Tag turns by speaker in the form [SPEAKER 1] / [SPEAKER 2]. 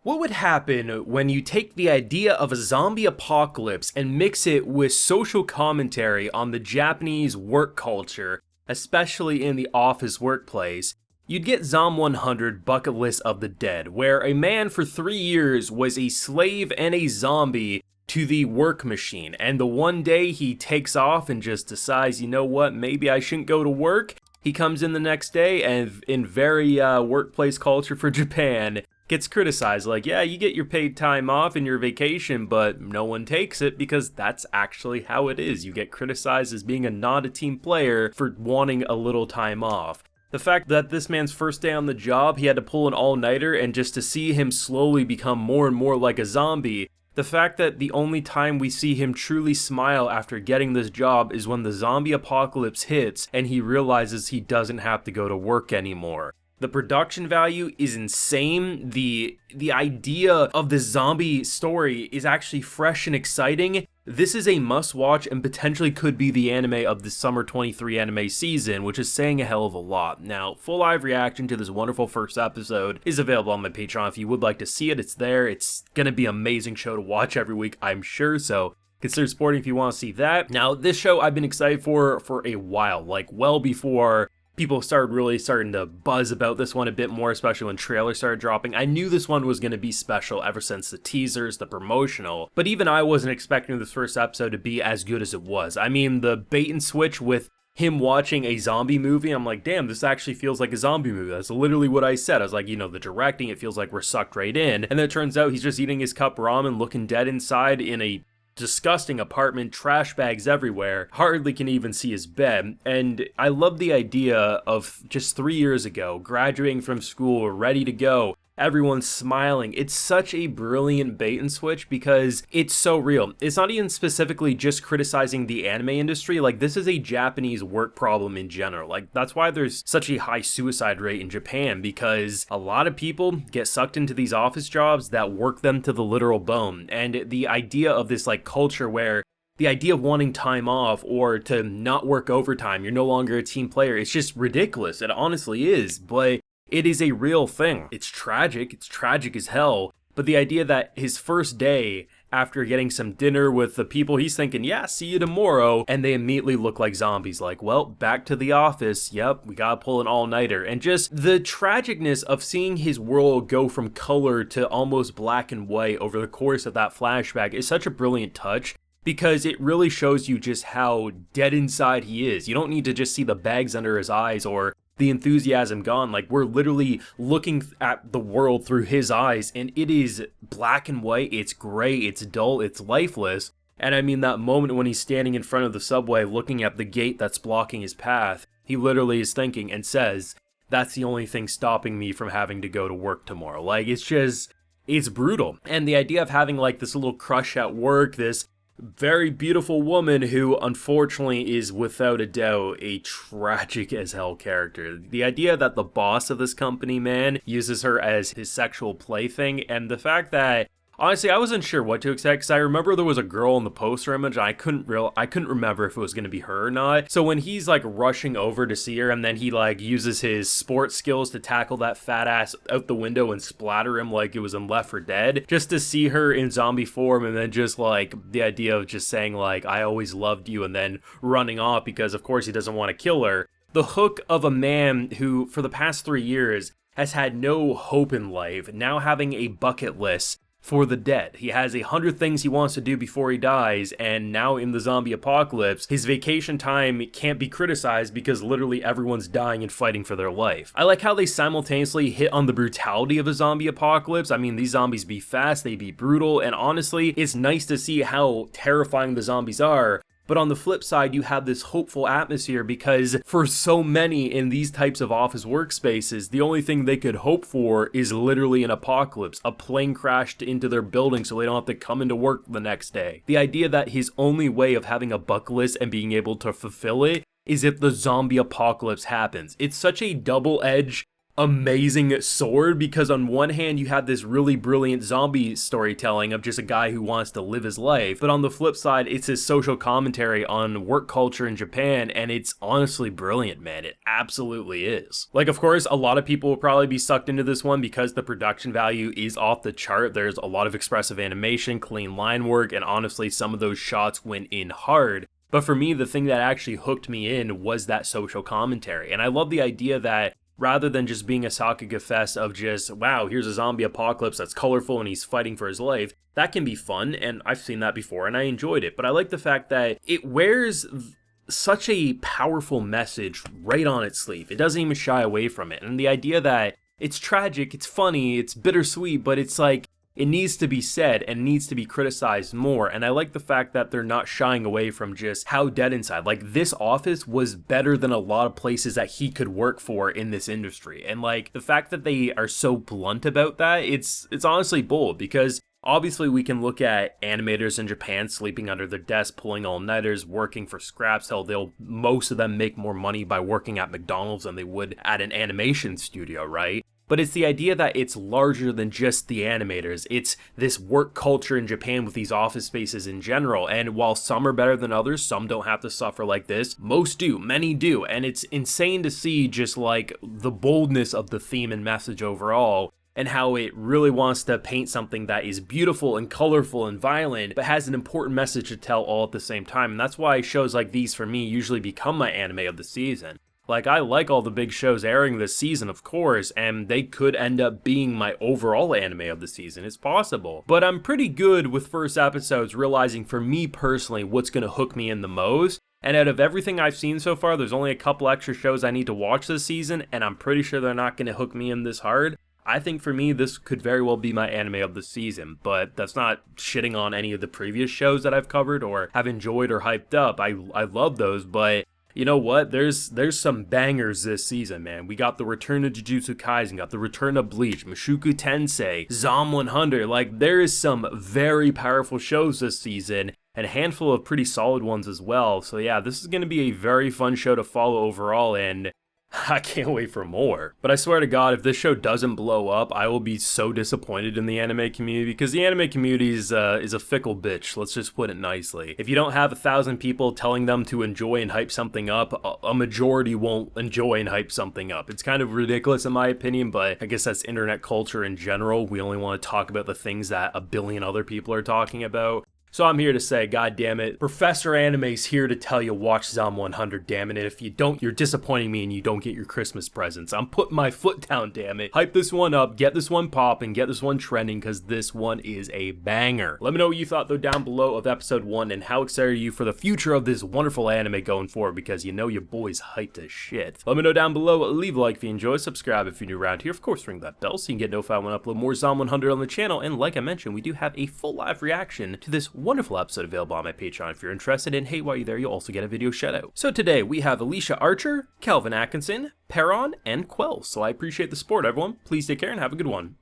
[SPEAKER 1] What would happen when you take the idea of a zombie apocalypse and mix it with social commentary on the Japanese work culture, especially in the office workplace? You'd get Zom 100 Bucket List of the Dead, where a man for 3 years was a slave and a zombie to the work machine, and the one day he takes off and just decides, you know what, maybe I shouldn't go to work. He comes in the next day and in very workplace culture for Japan, gets criticized like, yeah, you get your paid time off and your vacation, but no one takes it because that's actually how it is. You get criticized as being not a team player for wanting a little time off. The fact that this man's first day on the job, he had to pull an all-nighter, and just to see him slowly become more and more like a zombie. The fact that the only time we see him truly smile after getting this job is when the zombie apocalypse hits and he realizes he doesn't have to go to work anymore. The production value is insane. The idea of the zombie story is actually fresh and exciting. This is a must-watch and potentially could be the anime of the Summer 23 anime season, which is saying a hell of a lot. Now, full live reaction to this wonderful first episode is available on my Patreon. If you would like to see it, it's there. It's gonna be an amazing show to watch every week, I'm sure, so consider supporting if you want to see that. Now, this show I've been excited for a while, like well before people started to buzz about this one a bit more, especially when trailers started dropping. I knew this one was going to be special ever since the teasers, the promotional, but even I wasn't expecting this first episode to be as good as it was. I mean, the bait and switch with him watching a zombie movie, I'm like, damn, this actually feels like a zombie movie. That's literally what I said. I was like, you know, the directing, it feels like we're sucked right in. And then it turns out he's just eating his cup ramen, looking dead inside in a disgusting apartment, trash bags everywhere, hardly can even see his bed. And I love the idea of just 3 years ago, graduating from school, ready to go, everyone's smiling. It's such a brilliant bait and switch because it's so real. It's not even specifically just criticizing the anime industry. Like, this is a Japanese work problem in general. Like, that's why there's such a high suicide rate in Japan, because a lot of people get sucked into these office jobs that work them to the literal bone. And the idea of this like culture where the idea of wanting time off or to not work overtime, you're no longer a team player, it's just ridiculous. It honestly is, but it is a real thing. It's tragic as hell, but the idea that his first day after getting some dinner with the people, he's thinking, yeah, see you tomorrow, and they immediately look like zombies, like, well, back to the office, yep, we gotta pull an all-nighter, and just the tragicness of seeing his world go from color to almost black and white over the course of that flashback is such a brilliant touch, because it really shows you just how dead inside he is. You don't need to just see the bags under his eyes or the enthusiasm gone. Like, we're literally looking at the world through his eyes, and it is black and white, it's gray, it's dull, it's lifeless. And I mean, that moment when he's standing in front of the subway looking at the gate that's blocking his path, he literally is thinking and says, that's the only thing stopping me from having to go to work tomorrow. Like, it's brutal. And the idea of having like this little crush at work, this very beautiful woman who unfortunately is without a doubt a tragic as hell character. The idea that the boss of this company, man, uses her as his sexual plaything, and the fact that honestly, I wasn't sure what to expect, because I remember there was a girl in the poster image, and I couldn't remember if it was going to be her or not. So when he's like rushing over to see her, and then he like uses his sports skills to tackle that fat ass out the window and splatter him like it was in Left 4 Dead, just to see her in zombie form, and then just like the idea of just saying like, I always loved you, and then running off because of course he doesn't want to kill her. The hook of a man who for the past 3 years has had no hope in life, now having a bucket list for the dead. He has 100 things he wants to do before he dies, and now in the zombie apocalypse, his vacation time can't be criticized because literally everyone's dying and fighting for their life. I like how they simultaneously hit on the brutality of a zombie apocalypse. I mean, these zombies be fast, they be brutal, and honestly, it's nice to see how terrifying the zombies are. But on the flip side, you have this hopeful atmosphere because for so many in these types of office workspaces, the only thing they could hope for is literally an apocalypse, a plane crashed into their building so they don't have to come into work the next day. The idea that his only way of having a bucket list and being able to fulfill it is if the zombie apocalypse happens. It's such a double-edged amazing sword, because on one hand you have this really brilliant zombie storytelling of just a guy who wants to live his life, but on the flip side it's his social commentary on work culture in Japan, and it's honestly brilliant, man. It absolutely is. Like, of course, a lot of people will probably be sucked into this one because the production value is off the chart. There's a lot of expressive animation, clean line work, and honestly some of those shots went in hard. But for me, the thing that actually hooked me in was that social commentary, and I love the idea that rather than just being a Sakuga fest of just, wow, here's a zombie apocalypse that's colorful and he's fighting for his life, that can be fun, and I've seen that before and I enjoyed it. But I like the fact that it wears such a powerful message right on its sleeve. It doesn't even shy away from it. And the idea that it's tragic, it's funny, it's bittersweet, but it's like, it needs to be said and needs to be criticized more. And I like the fact that they're not shying away from just how dead inside. Like, this office was better than a lot of places that he could work for in this industry. And like, the fact that they are so blunt about that, it's honestly bold, because obviously we can look at animators in Japan sleeping under their desk, pulling all-nighters, working for scraps. Hell, most of them make more money by working at McDonald's than they would at an animation studio, right? But it's the idea that it's larger than just the animators. It's this work culture in Japan with these office spaces in general. And while some are better than others, some don't have to suffer like this. Most do, many do. And it's insane to see just like the boldness of the theme and message overall, and how it really wants to paint something that is beautiful and colorful and violent, but has an important message to tell all at the same time. And that's why shows like these for me usually become my anime of the season. Like, I like all the big shows airing this season, of course, and they could end up being my overall anime of the season. It's possible. But I'm pretty good with first episodes realizing, for me personally, what's going to hook me in the most. And out of everything I've seen so far, there's only a couple extra shows I need to watch this season, and I'm pretty sure they're not going to hook me in this hard. I think for me, this could very well be my anime of the season, but that's not shitting on any of the previous shows that I've covered or have enjoyed or hyped up. I love those, but you know what? There's some bangers this season, man. We got the return of Jujutsu Kaisen, got the return of Bleach, Mushoku Tensei, Zom 100. Like, there is some very powerful shows this season, and a handful of pretty solid ones as well. So yeah, this is going to be a very fun show to follow overall, and I can't wait for more. But I swear to God, if this show doesn't blow up, I will be so disappointed in the anime community, because the anime community is a fickle bitch, let's just put it nicely. If you don't have 1,000 people telling them to enjoy and hype something up, a majority won't enjoy and hype something up. It's kind of ridiculous in my opinion, but I guess that's internet culture in general. We only want to talk about the things that a billion other people are talking about. So I'm here to say, god damn it, Professor Anime's here to tell you watch Zom 100, damn it. And if you don't, you're disappointing me and you don't get your Christmas presents. I'm putting my foot down, damn it. Hype this one up, get this one popping, get this one trending, because this one is a banger. Let me know what you thought though down below of episode 1, and how excited are you for the future of this wonderful anime going forward, because you know your boy's hyped as shit. Let me know down below, leave a like if you enjoy, subscribe if you're new around here, of course ring that bell so you can get notified when I upload more Zom 100 on the channel. And like I mentioned, we do have a full live reaction to this wonderful episode available on my Patreon if you're interested, and hey, while you're there, you'll also get a video shout out. So today we have Alicia, Artur, Calvin Atkinson, Perron, and Quell. So I appreciate the support, everyone. Please take care and have a good one.